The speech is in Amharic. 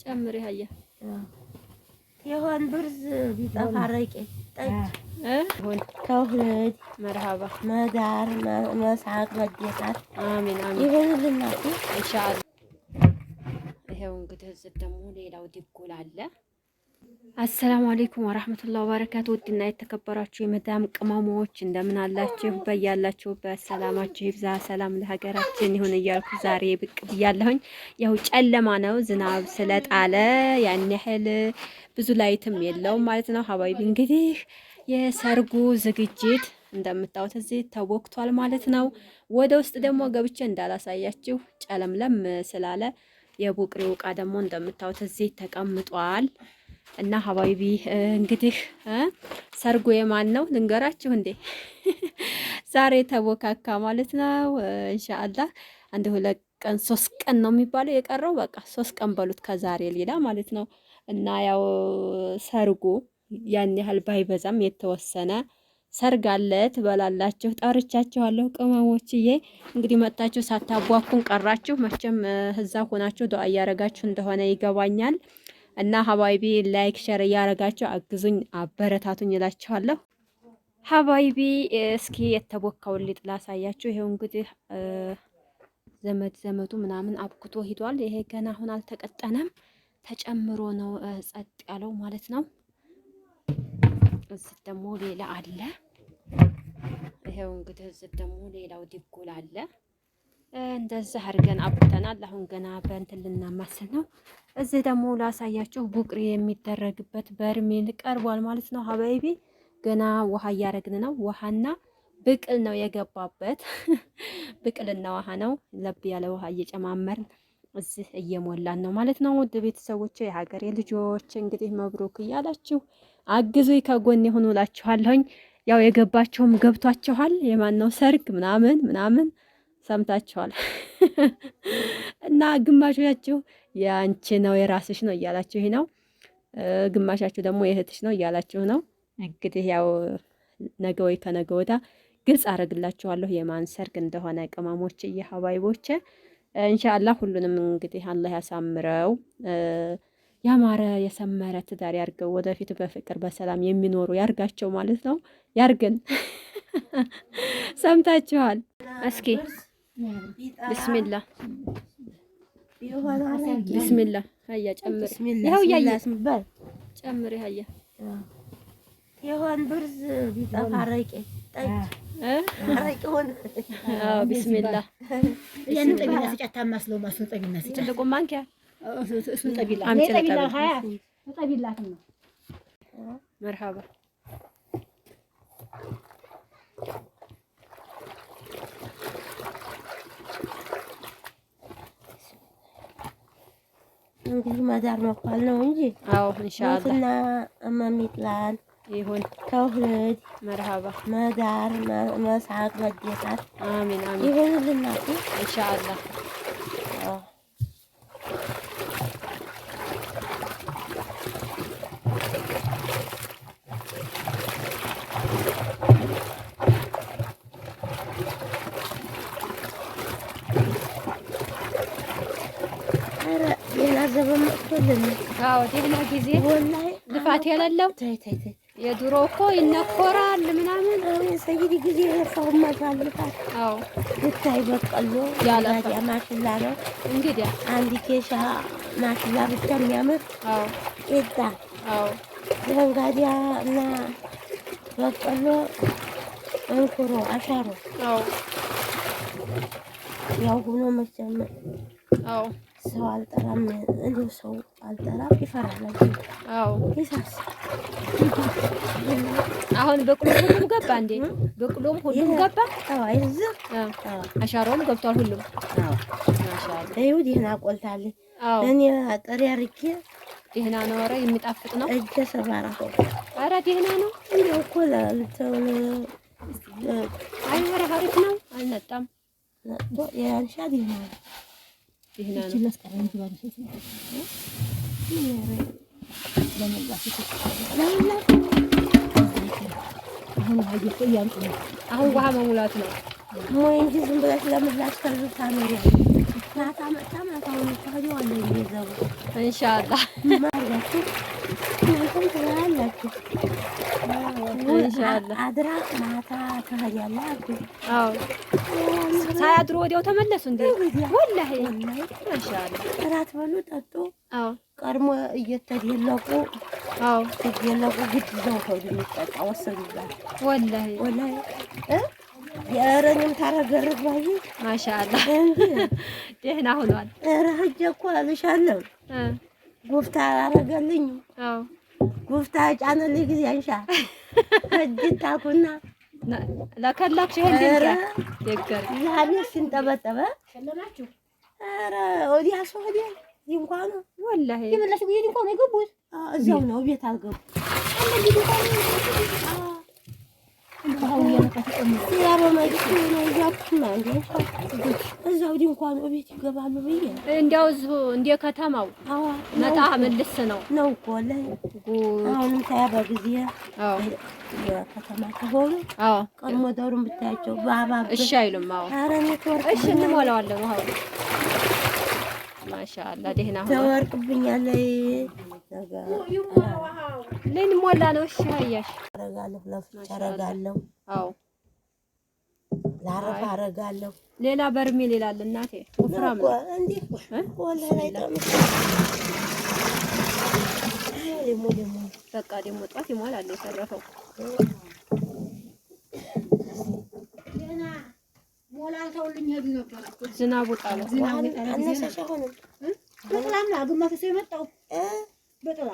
ጨምሪ ሀያ يهون برز بيطفرق طيب هون توحيد مرحبا مدار مسعد مديات አሚን አሚን يهون لنا ኢንሻአላህ። ይሄው እንግዲህ እዚህ ደግሞ ሌላው ዲጎል አለ። አሰላሙ አለይኩም ወራህመቱላሂ ወበረካቱ። ውድና የተከበራችሁ የመዳም ቅመሞች እንደምን አላችሁ? በያላችሁበት ሰላማችሁ ይብዛ። ሰላም ለሀገራችን ይሁን እያልኩ ዛሬ ብቅ ብያለሁኝ። ያው ጨለማ ነው፣ ዝናብ ስለጣለ ያን ያህል ብዙ ላይትም የለውም ማለት ነው። ሀባይቢ እንግዲህ የሰርጉ ዝግጅት እንደምታዩት እዚህ ተወክቷል ማለት ነው። ወደ ውስጥ ደግሞ ገብቼ እንዳላሳያችሁ ጨለምለም ስላለ የቡቅሪው ዕቃ ደግሞ እንደምታዩት እዚህ ተቀምጧል። እና ሀባይቢ እንግዲህ ሰርጉ የማን ነው ልንገራችሁ እንዴ? ዛሬ ተቦካካ ማለት ነው። ኢንሻአላህ አንድ 2 ቀን 3 ቀን ነው የሚባለው የቀረው። በቃ 3 ቀን በሉት ከዛሬ ሌላ ማለት ነው። እና ያው ሰርጉ ያን ያህል ባይበዛም የተወሰነ ሰርግ አለ ትበላላችሁ። ጠርቻችኋለሁ ቅመሞችዬ። እንግዲህ መጣችሁ ሳታቧኩን ቀራችሁ። መቼም እዛ ሆናችሁ ዱአ እያረጋችሁ እንደሆነ ይገባኛል። እና ሀባይቢ ላይክ ሸር እያረጋችሁ አግዙኝ አበረታቱኝ እላችኋለሁ። ሀባይቢ እስኪ የተቦካውን ሊጥ ላሳያችሁ። ይሄው እንግዲህ ዘመዱ ምናምን አብኩቶ ሂዷል። ይሄ ገና አሁን አልተቀጠነም፣ ተጨምሮ ነው ጸጥ ያለው ማለት ነው። እዚህ ደግሞ ሌላ አለ። ይሄው እንግዲህ እዚህ ደግሞ ሌላው ዲጎል አለ። እንደዚህ አድርገን አብተናል። አሁን ገና በእንትን ልናማስል ነው። እዚህ ደግሞ ላሳያችሁ ቡቅሪ የሚደረግበት በርሜል ቀርቧል ማለት ነው። ሀባይቢ ገና ውሃ እያረግን ነው። ውሃና ብቅል ነው የገባበት። ብቅልና ውሃ ነው። ለብ ያለ ውሃ እየጨማመርን እዚህ እየሞላን ነው ማለት ነው። ውድ ቤተሰቦች የሀገሬ ልጆች እንግዲህ መብሩክ እያላችሁ አግዙኝ ከጎን ይሁኑ እላችኋለሁኝ። ያው የገባቸውም ገብቷችኋል። የማን ነው ሰርግ ምናምን ሰምታችኋል። እና ግማሾቻችሁ ያንቺ ነው የራስሽ ነው እያላችሁ ነው፣ ግማሻችሁ ደግሞ የእህትሽ ነው እያላችሁ ነው። እንግዲህ ያው ነገ ወይ ከነገ ወዳ ግልጽ አረግላችኋለሁ የማን ሰርግ እንደሆነ ቅመሞች የሀባይቦች ኢንሻአላህ። ሁሉንም እንግዲህ አላህ ያሳምረው፣ ያማረ የሰመረ ትዳር ያርገው። ወደፊት በፍቅር በሰላም የሚኖሩ ያርጋቸው ማለት ነው። ያርግን። ሰምታችኋል። እስኪ ቢስሚላህ ቢስሚላህ ሀያ ጨምሪ። ይኸው እያየሽ ጨምሪ ሀያ يهون برز بيطفرق طيب አረቂውን ቢስሚላህ ያን ጠቢና ሲጫታ ማስለው ጠቢና ሲጫታ ትልቁ ማንኪያ እሱን ጠቢላ አምጪ ጠቢላ ሀያ ጠቢላት ነው። መርሐባ እንግዲህ መዳር መኳል ነው እንጂ አዎ ኢንሻአላህ እና እማሚጥላን ይሁን ተውሂድ መርሐባ መዳር መስዓድ መደታት አሚን አሚን ይሁን ለና ኢንሻአላህ። ዘበን መጥቶልን አዎ ደህና ጊዜ ወላሂ ልፋት የሌለው ተይ የድሮ እኮ ይነኮራል ምናምን ሰይዲ ጊዜ የፈው ማታልፋት አዎ ብታይ በቀሎ ያላያ ማሽላ ነው እንግዲህ አንድ ኬሻ ማሽላ ብቻ የሚያምር አዎ እዳ አዎ ዘንጋዲያ እና በቀሎ እንኩሮ አሻሮ አዎ ያው ሆኖ መቼም አዎ ሰው አልጠራም እንዴ ሰው አልጠራም ይፈራል። አዎ ይሳስ አሁን በቅሎም ሁሉም ገባ እንዴ? በቅሎም ሁሉም ገባ። አዎ አይዝ አሻሮም ገብቷል ሁሉም። አዎ ማሻአላ ይኸው ደህና ቆልታለች። አዎ እኔ ጥሬ አርጌ ደህና ነው። ኧረ የሚጣፍጥ ነው። እጀ ሰባራ ኧረ ደህና ነው። እንደው እኮ ለልተውን አይ ኧረ አሪፍ ነው። አልነጣም ያንሻ ደህና ነው። ደህና ነው። ለስቀረን ይባልሽ አሁን ሀይቆ ያንቁ አሁን ውሃ መሙላት ነው። ሞይ እንጂ ዝም ብለሽ ለምላሽ ከርታ ነው ማታ መጣ ማታውን ታዲዋለሁ ይዘው ኢንሻአላህ ማርጋችሁ እንትን ትላላችሁ ኢንሻአላህ አድራ ማታ ታዲያላችሁ። አዎ ሳያድሩ ወዲያው ተመለሱ እንዴ? ወላሂ ማሻአላህ እራት በሉ ጠጡ። አዎ ቀድሞ እየተደለቁ አዎ ሲደለቁ ግድ ይዘው ተው የሚጠጣ ወሰዱባት። ወላሂ ወላሂ የእረኝም ታረገርግ ባይ ማሻአላህ እንዴ ደህና ሆኗል። እረህጀ እኮ አልሻለሁ ጉፍታ አረገልኝ። አዎ ጉፍታ ጫነልኝ ጊዜ አንሻ እጅታኩና ለከላክሽ ይሄን ደገር ያኔ ሲንጠበጠበ ሸለማችሁ ኧረ ወዲያ ሰው ወዲያ እንኳን ወላሂ ይመለስ ቢሄድ እንኳን አይገቡት እዛው ነው ቤት አልገቡ እዛው ድንኳን ቤት ይገባሉ ብዬ እንዲያው እዚሁ እንደ ከተማው መጣ መልስ ነው እኮ አሁንም ታያ በጊዜ የከተማ ከሆኑ ቀድሞ ደሩን ብታያቸው በአባብ እሺ አይሉም። አዎ ኧረ ኔትወርክ እሺ እንሞላዋለን። አዎ ማሻአላህ ደህና ሆኖ ተወርቅብኛለች ነገር ልንሞላ ነው። እሺ አያሽ አረጋለሁ ለፍቻ አረጋለሁ። አዎ ላረፋ አረጋለሁ። ሌላ በርሜል ይላል እናቴ ወፍራም ነው እንዴ ወላሂ ላይ ጠምሽ ደሞ በቃ ደግሞ ጧት ይሞላል የተረፈው ገና ሞላልተውልኝ ሄዱ ነበር። ዝናቡ ጣለ። ዝናቡ አነሳሽ አሁን በጥላም ነው ግማሽ ሰው የመጣው በጥላ